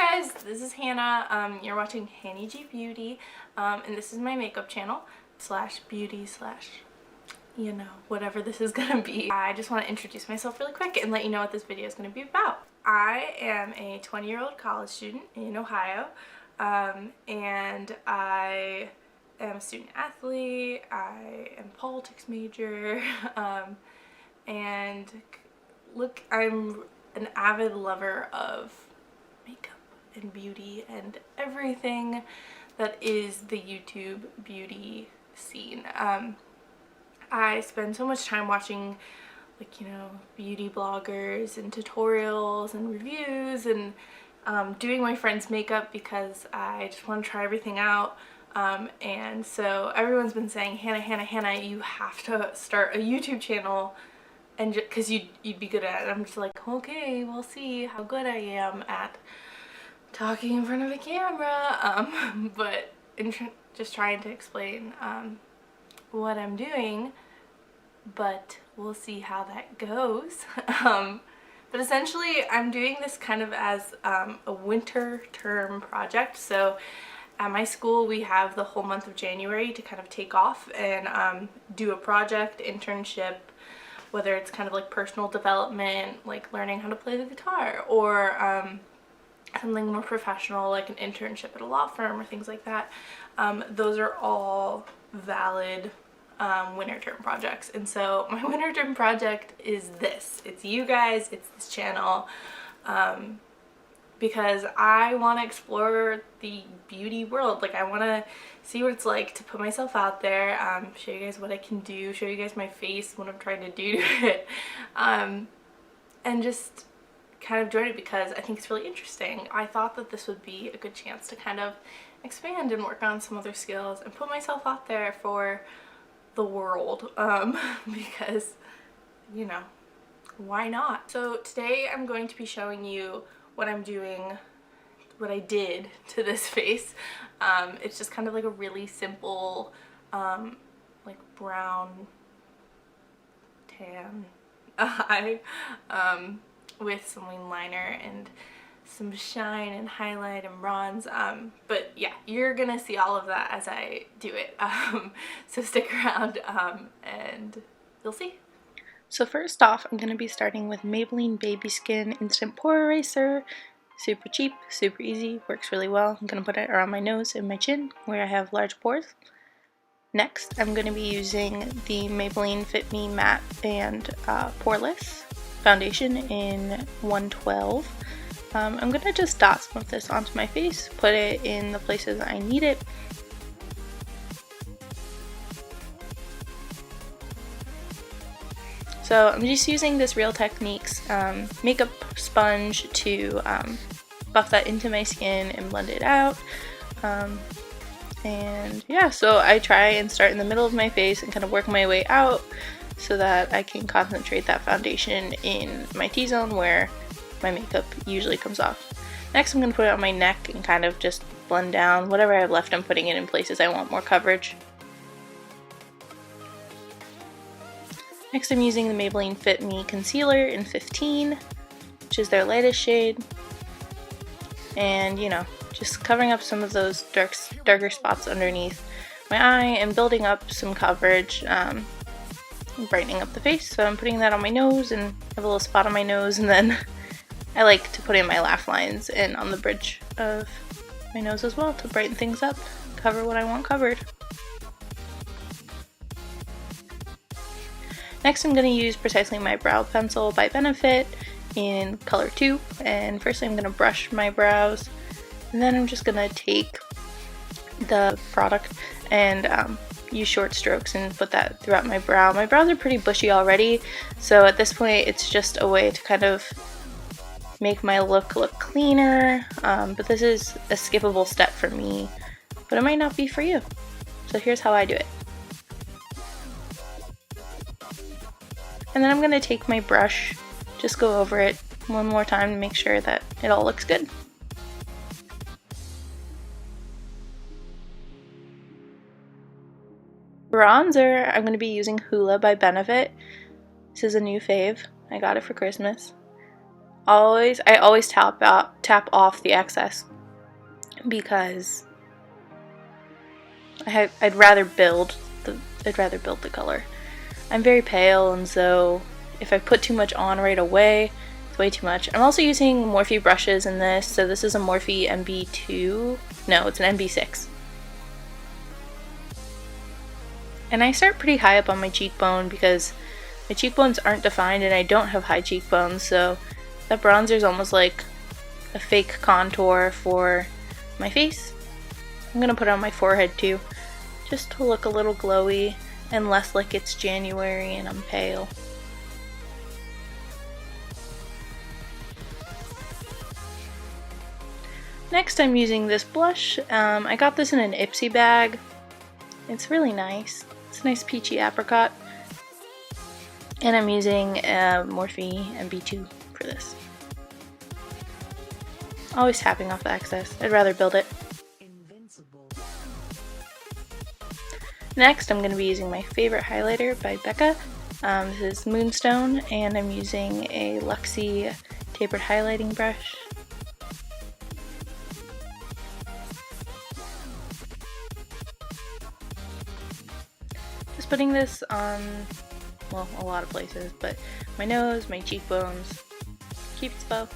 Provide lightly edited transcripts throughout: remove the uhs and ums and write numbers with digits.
Hi guys, this is Hannah. You're watching Hxnnie.g Beauty, and this is my makeup channel slash beauty slash, you know, whatever this is gonna be. I just want to introduce myself really quick and let you know what this video is gonna be about. I am a 20-year-old college student in Ohio, and I am a student athlete. I am a politics major, and look, I'm an avid lover of makeup and beauty and everything that is the YouTube beauty scene. I spend so much time watching, like, you know, beauty bloggers and tutorials and reviews and doing my friends' makeup because I just want to try everything out. And so everyone's been saying, Hannah, you have to start a YouTube channel, and because you'd be good at it. I'm just like, okay, we'll see how good I am at talking in front of a camera, but just trying to explain what I'm doing, but we'll see how that goes. But essentially I'm doing this kind of as a winter term project. So at my school we have the whole month of January to kind of take off and do a project, internship, whether it's kind of like personal development, like learning how to play the guitar, or something more professional like an internship at a law firm or things like that. Those are all valid winter term projects. And so my winter term project is this. It's you guys, it's this channel, because I want to explore the beauty world. Like, I want to see what it's like to put myself out there, show you guys what I can do, show you guys my face, what I'm trying to do to it, and just kind of join it because I think it's really interesting. I thought that this would be a good chance to kind of expand and work on some other skills and put myself out there for the world, because, you know, why not? So today I'm going to be showing you what I'm doing, what I did to this face. It's just kind of like a really simple, like brown tan eye, with some wing liner and some shine and highlight and bronze, but yeah, you're gonna see all of that as I do it, so stick around, and you'll see. So first off, I'm going to be starting with Maybelline Baby Skin Instant Pore Eraser. Super cheap, super easy, works really well. I'm going to put it around my nose and my chin where I have large pores. Next, I'm going to be using the Maybelline Fit Me Matte and Poreless foundation in 112. I'm going to just dot some of this onto my face, put it in the places I need it. So I'm just using this Real Techniques makeup sponge to buff that into my skin and blend it out. And yeah, so I try and start in the middle of my face and kind of work my way out so that I can concentrate that foundation in my T-zone where my makeup usually comes off. Next, I'm going to put it on my neck and kind of just blend down whatever I have left. I'm putting it in places I want more coverage. Next, I'm using the Maybelline Fit Me Concealer in 15, which is their lightest shade. And, you know, just covering up some of those darker spots underneath my eye and building up some coverage, brightening up the face. So I'm putting that on my nose, and I have a little spot on my nose, and then I like to put in my laugh lines and on the bridge of my nose as well to brighten things up, cover what I want covered. Next, I'm going to use Precisely My Brow Pencil by Benefit in color 2, and firstly I'm going to brush my brows, and then I'm just going to take the product and use short strokes and put that throughout my brow. My brows are pretty bushy already, so at this point it's just a way to kind of make my look cleaner, but this is a skippable step for me, but it might not be for you. So here's how I do it. And then I'm going to take my brush, just go over it one more time to make sure that it all looks good. Bronzer, I'm going to be using Hoola by Benefit. This is a new fave. I got it for Christmas. I always tap off the excess because I'd rather build the color. I'm very pale, and so if I put too much on right away, it's way too much. I'm also using Morphe brushes in this, so this is a Morphe MB2. No, it's an MB6. And I start pretty high up on my cheekbone because my cheekbones aren't defined and I don't have high cheekbones, so that bronzer is almost like a fake contour for my face. I'm gonna put it on my forehead too, just to look a little glowy and less like it's January and I'm pale. Next I'm using this blush. I got this in an Ipsy bag. It's really nice. It's a nice peachy apricot. And I'm using Morphe MB2 for this. Always tapping off the excess. I'd rather build it. Next, I'm going to be using my favorite highlighter by Becca. This is Moonstone, and I'm using a Luxie tapered highlighting brush. Just putting this on, well, a lot of places, but my nose, my cheekbones, Cupid's bow.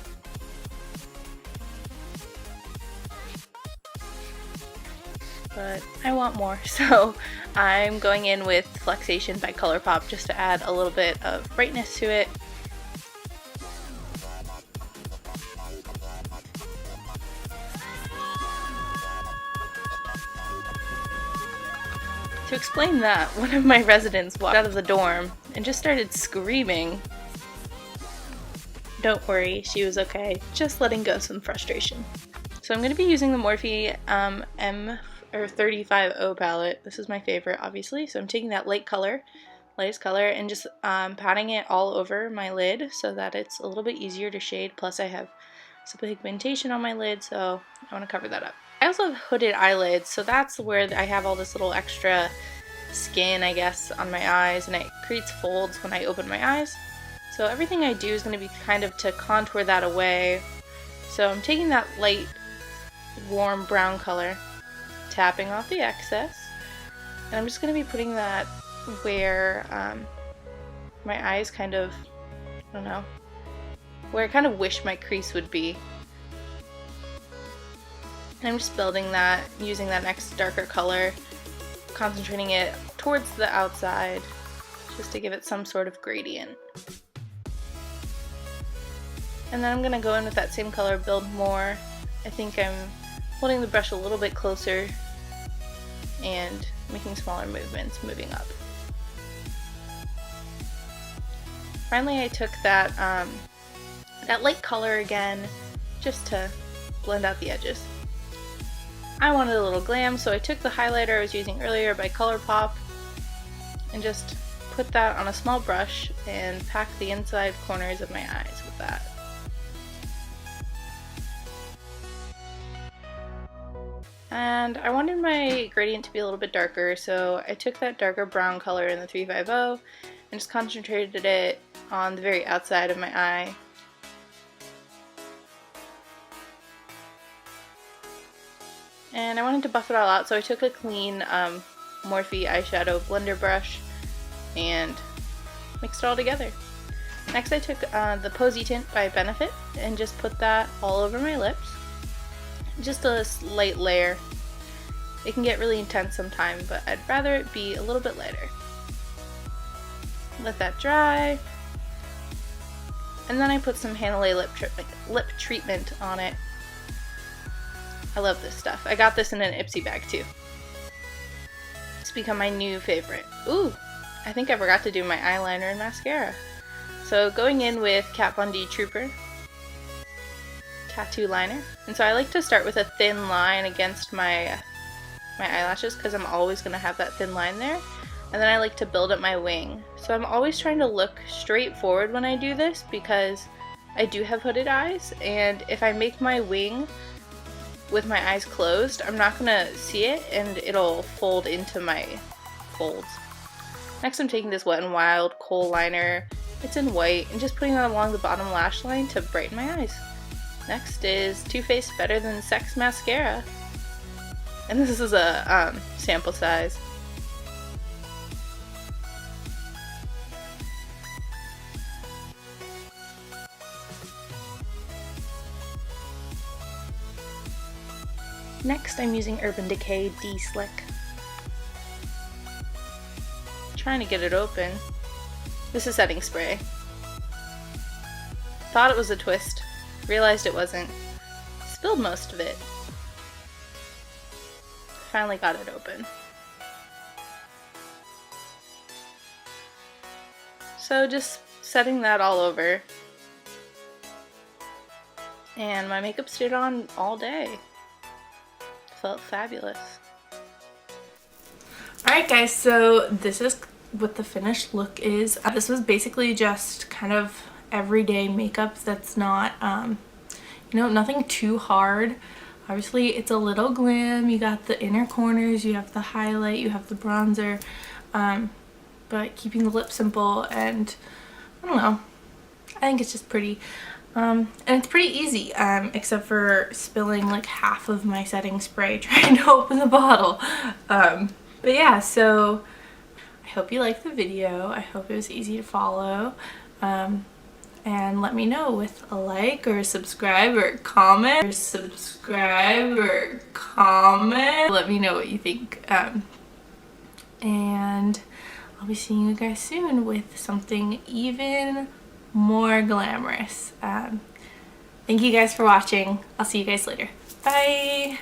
But I want more, so I'm going in with Flexation by ColourPop just to add a little bit of brightness to it. To explain that, one of my residents walked out of the dorm and just started screaming. Don't worry, she was okay, just letting go some frustration. So I'm going to be using the Morphe M35O palette. This is my favorite, obviously, so I'm taking that lightest color, and just patting it all over my lid so that it's a little bit easier to shade. Plus I have some pigmentation on my lid, so I want to cover that up. I also have hooded eyelids, so that's where I have all this little extra skin, I guess, on my eyes, and it creates folds when I open my eyes. So everything I do is going to be kind of to contour that away. So I'm taking that light, warm brown color, tapping off the excess, and I'm just going to be putting that where my eyes kind of, I don't know, where I kind of wish my crease would be. And I'm just building that, using that next darker color, concentrating it towards the outside, just to give it some sort of gradient. And then I'm going to go in with that same color, build more. I think I'm holding the brush a little bit closer and making smaller movements, moving up. Finally, I took that light color again, just to blend out the edges. I wanted a little glam, so I took the highlighter I was using earlier by ColourPop and just put that on a small brush and pack the inside corners of my eyes with that. And I wanted my gradient to be a little bit darker, so I took that darker brown color in the 350 and just concentrated it on the very outside of my eye. And I wanted to buff it all out, so I took a clean Morphe eyeshadow blender brush and mixed it all together. Next I took the Posy Tint by Benefit and just put that all over my lips. Just a light layer. It can get really intense sometimes, but I'd rather it be a little bit lighter. Let that dry. And then I put some Hxnnie lip treatment on it. I love this stuff. I got this in an Ipsy bag too. It's become my new favorite. Ooh, I think I forgot to do my eyeliner and mascara. So going in with Kat Von D Trooper Tattoo Liner. And so I like to start with a thin line against my eyelashes because I'm always going to have that thin line there. And then I like to build up my wing. So I'm always trying to look straight forward when I do this because I do have hooded eyes, and if I make my wing with my eyes closed, I'm not going to see it and it'll fold into my folds. Next I'm taking this Wet n Wild kohl liner It's in white, and just putting that along the bottom lash line to brighten my eyes. Next is Too Faced Better Than Sex Mascara. And this is a sample size. Next, I'm using Hxnnie.g D-Slick. Trying to get it open. This is setting spray. Thought it was a twist. Realized it wasn't. Spilled most of it. Finally got it open. So just setting that all over. And my makeup stayed on all day. Felt fabulous. Alright guys, so this is what the finished look is. This was basically just kind of everyday makeup that's not, you know, nothing too hard. Obviously it's a little glam. You got the inner corners, you have the highlight, you have the bronzer, but keeping the lips simple, and I don't know, I think it's just pretty. And it's pretty easy, except for spilling like half of my setting spray trying to open the bottle. But yeah, so I hope you liked the video. I hope it was easy to follow. And let me know with a like or subscribe or comment. Let me know what you think. And I'll be seeing you guys soon with something even more glamorous. Thank you guys for watching. I'll see you guys later. Bye!